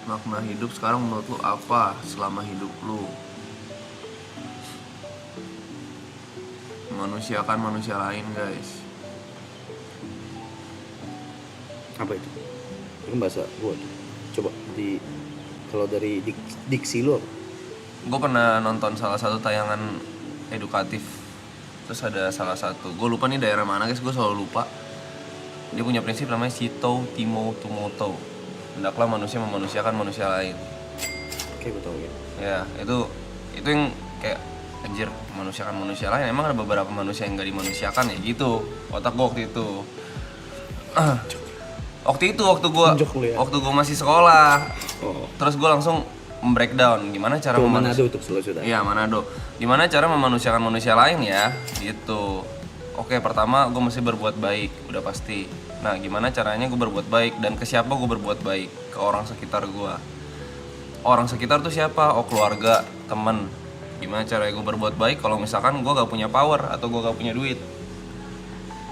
Makna hidup sekarang menurut lu apa selama hidup lu? Manusiakan manusia lain, guys. Apa itu? Itu bahasa gua tuh. Coba kalau dari diksi lu apa? Gue pernah nonton salah satu tayangan edukatif. Terus ada salah satu, gue lupa nih daerah mana guys, gue selalu lupa. Dia punya prinsip namanya Sito Timo Tumoto. Hendaklah manusia memanusiakan manusia lain. Oke, gue tau ya. Ya, itu yang kayak anjir, manusiakan manusia lain. Emang ada beberapa manusia yang gak dimanusiakan ya gitu. Otak gue waktu itu. Waktu gue masih sekolah. Oh. Terus gue langsung breakdown gimana cara Manado tuh sudah. Iya, Manado. Gimana cara memanusiakan manusia lain ya, gitu. Oke, pertama gue mesti berbuat baik, udah pasti. Nah, gimana caranya gue berbuat baik dan ke siapa gue berbuat baik? Ke orang sekitar gue. Orang sekitar tuh siapa? Oh, keluarga, temen. Gimana caranya gue berbuat baik kalau misalkan gue gak punya power atau gue gak punya duit?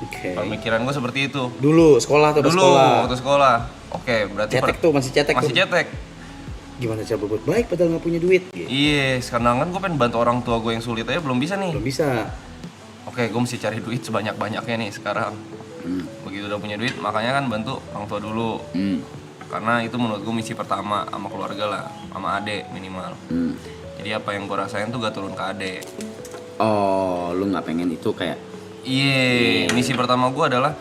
Oke. Pemikiran gue seperti itu. Dulu sekolah tuh. Waktu sekolah. Oke, berarti masih cetek. Gimana cara berbuat baik padahal nggak punya duit? Gitu. Iya, sekarang kan gue pengen bantu orang tua gue yang sulit aja belum bisa nih. Belum bisa. Oke, gue mesti cari duit sebanyak-banyaknya nih sekarang. Begitu udah punya duit, makanya kan bantu orang tua dulu. Karena itu menurut gue misi pertama sama keluarga lah, sama adek minimal. Jadi apa yang gue rasain tuh gak turun ke adek. Oh, lu nggak pengen itu kayak? Iya, misi pertama gue adalah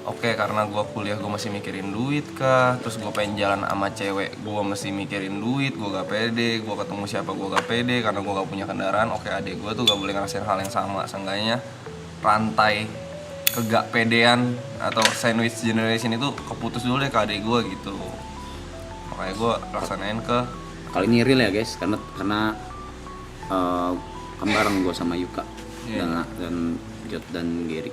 oke, karena gue kuliah gue masih mikirin duit kah. Terus gue pengen jalan sama cewek, gue masih mikirin duit, gue gak pede. Gue ketemu siapa gue gak pede karena gue gak punya kendaraan. Oke, adik gue tuh gak boleh ngerasain hal yang sama. Seenggaknya rantai kegak pedean atau sandwich generation itu keputus dulu deh ke adik gue gitu. Makanya gue laksanain ke. Kali ini real ya guys, karena kan bareng gue sama Yuka dan Jod dan Gary.